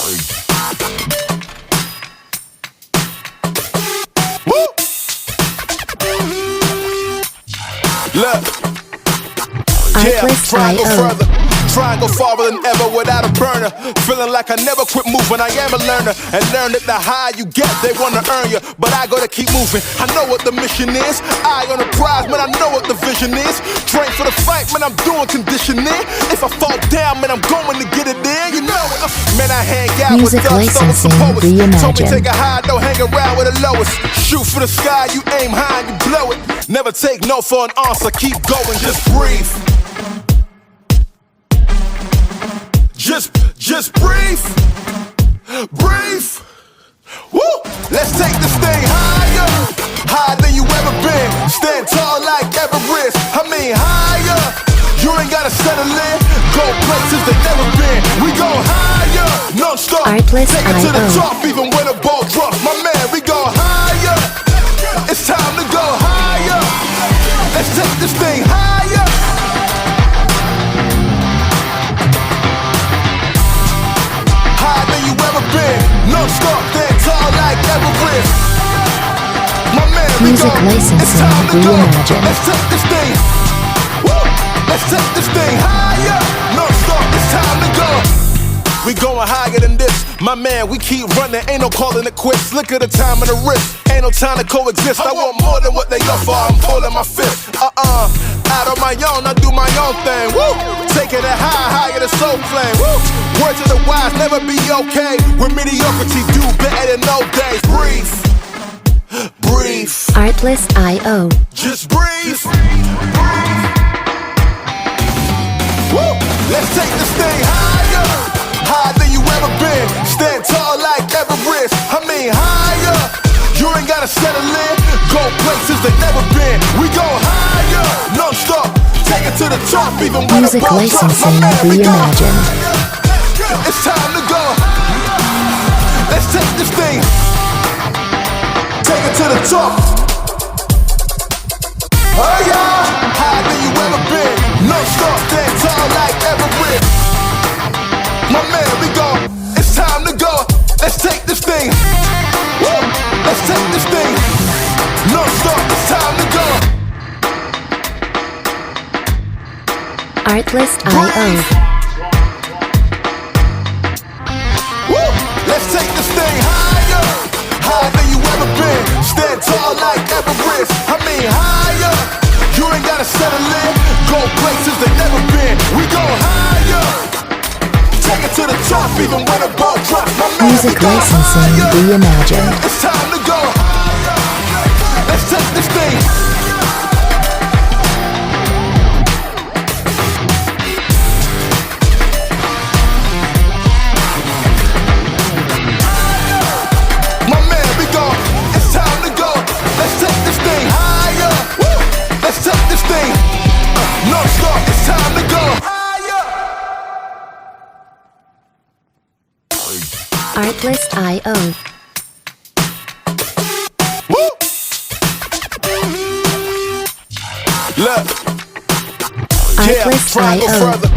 Look, yeah, try and go further. Try and go farther than ever without a burner. Feeling like I never quit moving. I am a learner and learn that the higher you get, they wanna earn you. But I gotta keep moving. I know what the mission is. Eye on the prize, man. I know what the vision is. Train for the fight, man. I'm doing conditioning. If I fall down, man, I'm going to get it in. You know it. Man, I hang out Music with thugs, so poets. Told me take a high, don't hang around with the lowest. Shoot for the sky, you aim high and you blow it. Never take no for an answer. Keep going, just breathe. Just breathe, breathe. Woo! Let's take this thing higher, higher than you ever been. Stand tall like Everest. I mean higher. You ain't gotta settle in. Go places that never been. We go higher, non-stop. Take it to the top, even when the ball drops. My man, we go higher. It's time to go higher. Let's take this thing higher. Non-stop, stand tall like Everest. My man, Music licensing reimagined. Let's take this thing. Woo! Let's take this thing higher. Non-stop, it's time to go. We going higher than this. My man, we keep running. Ain't no calling it quits. Look at the time and the risk. Ain't no time to coexist. I want more than what they offer. I'm pulling my fist. Out on my own, I do my own thing. Woo! Taking it higher than soul flame. Woo! Words of the wise, never be okay. With mediocrity, do better than no days. Breathe, breathe. Artlist.io. Just breathe. Woo! Let's take this thing higher, higher than you ever been. Stand tall like Everest. I mean higher. You ain't gotta settle in. Go places that never been. We go higher, non-stop. Take it to the top, even when the ball drops. My man, we go higher. It's time to go. Let's take this thing. Take it to the top. Oh yeah, higher than you ever been. Non-stop, stand tall like Everest. My man, we go. It's time to go. Let's take this thing. Woo! Let's take this thing. Non-stop, it's time to go. Artlist.io. Let's take this thing higher, higher than you ever been. Stand tall like Everest. I mean higher. You ain't gotta settle in. Go places that never been. We go higher. Take it to the top, even when the ball drops. My man, Music licensing reimagined. It's time to go. Let's take this thing. Artlist.io. Look, yeah, try and go further.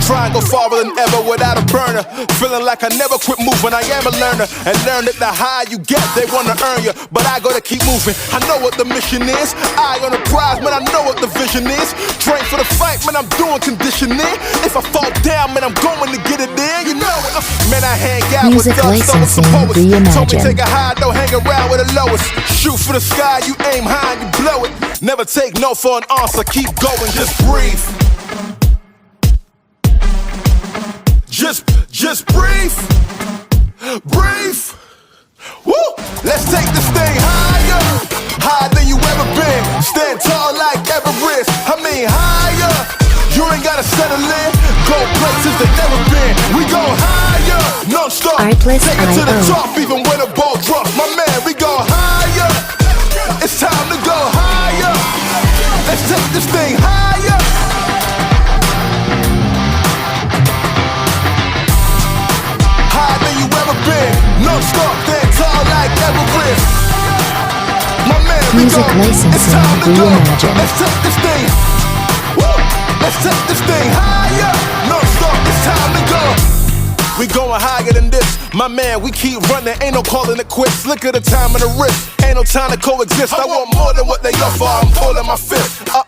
Try and go farther than ever without a burner. Feeling like I never quit moving. I am a learner and learn that the higher you get, they wanna earn you. But I gotta keep moving. I know what the mission is. Eye on the prize, man. I know what the vision is. Train for the fight, man. I'm doing conditioning. If I fall down, man, I'm going to get it in. You know it. Man, I hang out with thugs, so poets. Told me take a high, don't hang around with the lowest. Shoot for the sky, you aim high and you blow it. Never take no for an answer. Keep going, just breathe. Just breathe, breathe. Woo! Let's take this thing higher, higher than you ever been. Stand tall like Everest. I mean higher. You ain't gotta settle in. Go places that never been. We go higher, non-stop. Take it to the top, even when the ball drops. My man, we go higher. It's time to go higher. Let's take this thing higher. Non-stop, stand tall like Everest. My man, we Music go. licensing It's time to go. reimagined. Let's take this thing. Woo! Let's take this thing higher. Non-stop, it's time to go. We going higher than this. My man, we keep running, ain't no calling it quits. Look at the time and the risk, ain't no time to coexist. I want more than what they offer, I'm pulling my fifth. Out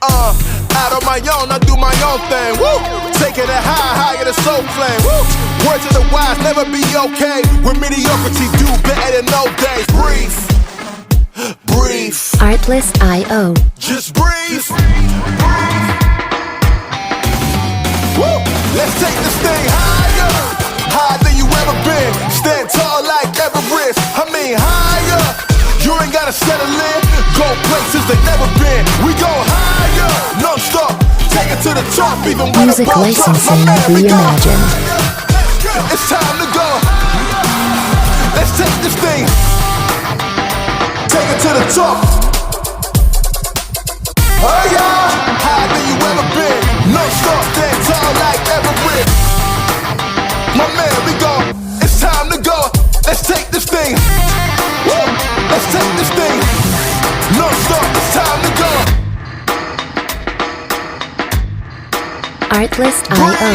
on my own, I do my own thing. Woo! Taking it higher than soul flame. Woo! Words of the wise, never be okay. With mediocrity, do better than no days. Breathe. Breathe. Artlist.io. Just breathe. Woo! Let's take this thing higher. Higher than you ever been. Stand tall like Everest. I mean higher. You ain't gotta settle in. Go places they never been. We go higher. Non stop. Take it to the top. Even when Music licensing reimagined. It's time to go. Let's take this thing. Take it to the top. Oh yeah. Higher than you ever been. Non stop. Stand tall like Everest. My man, we go. It's time to go. Let's take this thing. Woo! Let's take this thing. No stop. It's time to go. Artlist.io.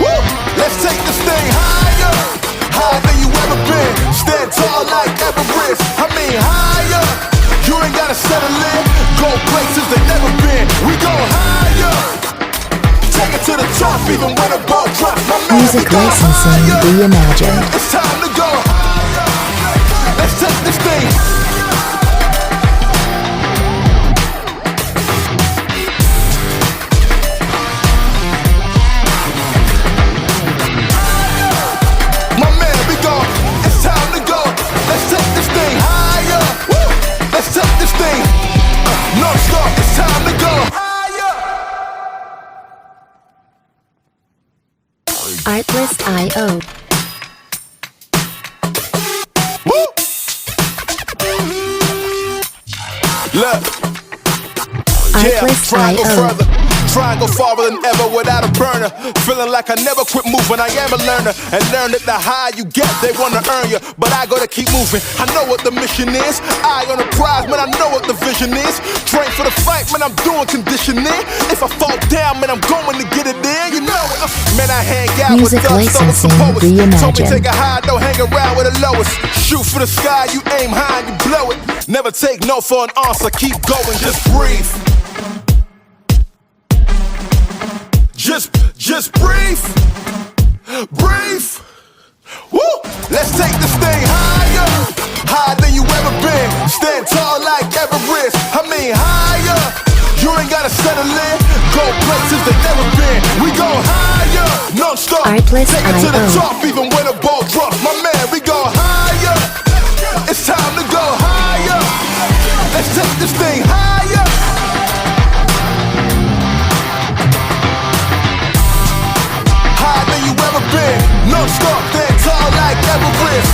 Woo! Let's take this thing higher. Higher than you ever been. Stand tall like Everest. I mean higher. You ain't gotta settle in. Go places they never been. We go higher. Take it to the top, even when the ball drops. Music licensing reimagined. It's time to go. Let's take this thing. My man, we go. It's time to go. Let's take this thing higher. Woo! Let's take this thing. No stop. It's time to go. Artlist.io. Woo! Look. Artlist.io. Try and go farther than ever without a burner. Feeling like I never quit moving. I am a learner and learn that the higher you get, they wanna earn you. But I gotta keep moving. I know what the mission is. Eye on the prize, man. I know what the vision is. Train for the fight, man. I'm doing conditioning. If I fall down, man, I'm going to get it in. You know it. Man, I hang out Music with thugs, licensing poets. Told me reimagined. take a high, don't hang around with the lowest. Shoot for the sky, you aim high and you blow it. Never take no for an answer. Keep going, just breathe. Just breathe. Breathe. Woo! Let's take this thing higher. Higher than you ever been. Stand tall like Everest. I mean higher. You ain't gotta settle in. Go places they never been. We go higher. Non stop. Take it to the top, even when the ball drops. My man, we go higher. It's time to go higher. Let's take this thing higher. Higher than you ever been. Non stop, stand tall like Everest.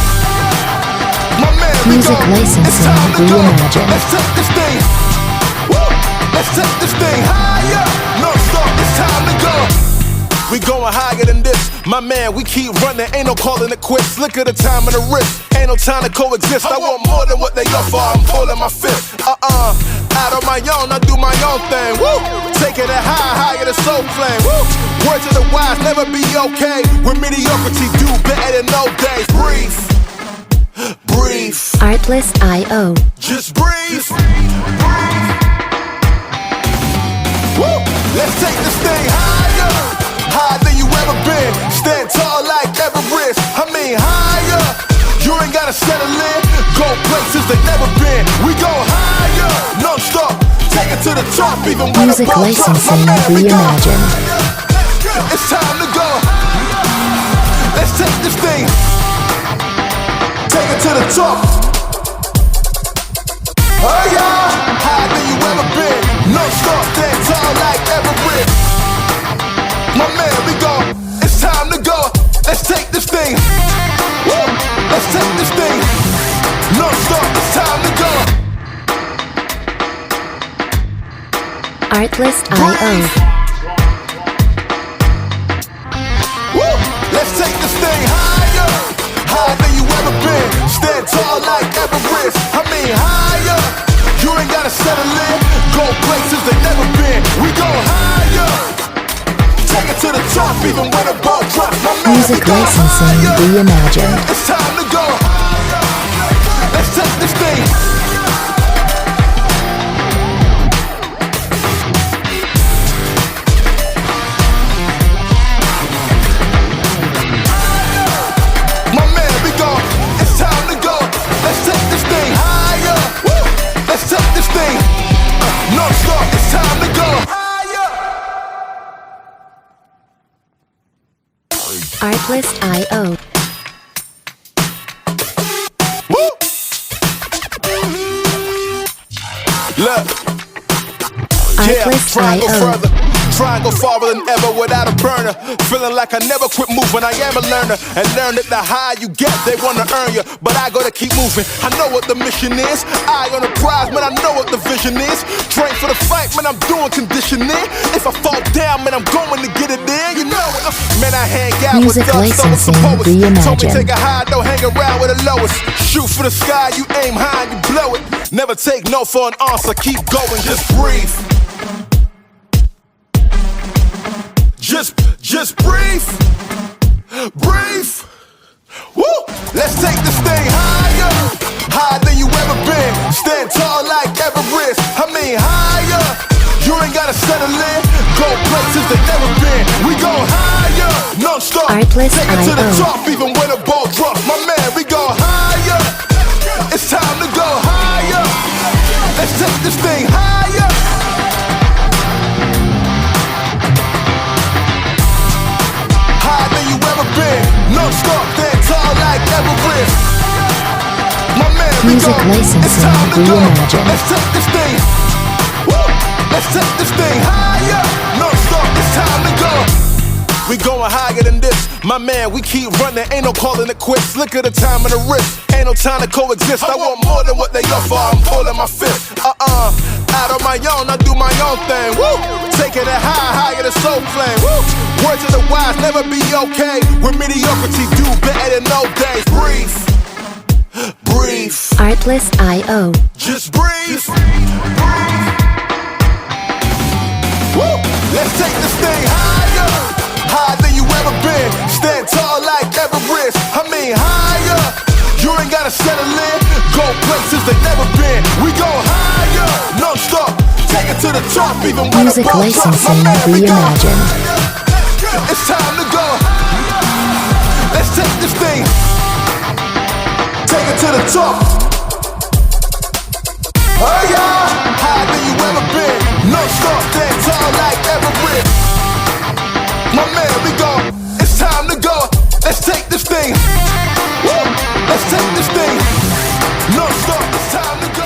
My man, we Music go. licensing It's time to go. reimagined. Let's take this thing. Woo! Let's take this thing higher. Non stop, it's time to go. We going higher than this. My man, we keep running, ain't no calling it quits. Look at the time and the risk, ain't no time to coexist. I want more than what they offer, I'm pulling my fifth. Out on my own, I do my own thing. Woo! Taking it higher than soul flame. Woo! Words of the wise, never be okay. With mediocrity, do better than no days. Breathe. Breathe. Artlist.io. Just breathe. Woo! Let's take this thing higher. Higher than you ever been. Stand tall like Everest. I mean higher. You ain't gotta settle in. Go places they never been. We go higher. Non stop. Take it to the top, even when Music the ball drops. My licensing man, we go. reimagined. It's time to go. Let's take this thing. Take it to the top. Oh yeah. Higher than you ever been. Non stop. Stand tall like Everest. My man, we go. It's time to go. Let's take this thing. Woo! Let's take this thing. No stop. It's time to go. Artlist.io. Woo! Let's take this thing higher. Higher than you ever been. Stand tall like Everest. I mean higher. You ain't gotta settle in. Go places they never been. We go higher. Take it to the top. even when the ball drops. My man, Music we go licensing higher. reimagined. It's time to go. Let's take this thing. My man, we go. It's time to go. Let's take this thing higher. Woo. Let's take this thing. No stop. It's time to go higher. Artlist.io. Woo. Look. Yeah, try and go further. Try and go farther than ever without a burner. Feeling like I never quit moving. I am a learner and learn that the higher you get, they wanna earn you. But I gotta keep moving. I know what the mission is. Eye on the prize, man. I know what the vision is. Train for the fight, man. I'm doing conditioning. If I fall down, man, I'm going to get it in. You know it. Man, I hang out Music with thugs, thugs, licensing and poets. Told me reimagined. take a high, don't hang around with the lowest. Shoot for the sky, you aim high and you blow it. Never take no for an answer. Keep going, just breathe. Just breathe, breathe. Woo! Let's take this thing higher, higher than you ever been. Stand tall like Everest. I mean higher. You ain't gotta settle in. Go places they never been. We go higher, no stop. Take it to the top, even when the ball drops. My man, we go higher. It's time to go higher. Let's take this thing higher. No stop, that tall like Everest. My man, we Music go. licensing It's time to go. reimagined. Let's take this thing. Woo. Let's take this thing higher. No stop, it's time to go. We going higher than this. My man, we keep running. Ain't no calling it quits. Look at the time and the risk. Ain't no time to coexist. I want more than what they offer. I'm pulling my fist. Out on my own, I do my own thing. Woo! Taking it higher than soul flame. Woo! Words of the wise, never be okay. With mediocrity, do better than no days. Breathe. Breathe. Artlist.io. Just breathe. Woo! Let's take this thing higher. Higher than you ever been. Stand tall like Everest. I mean higher. You ain't gotta settle in. Go places they never been. We go higher. No stop. Take it to the top, even when the Music ball drops. My licensing man, we go reimagined. higher. It's time to go. Let's take this thing. Take it to the top. Oh yeah. Higher than you ever been. No stop. Stand tall like Everest. My man, we go. It's time to go. Let's take this thing. Woo! Let's take this thing. No stop. It's time to go.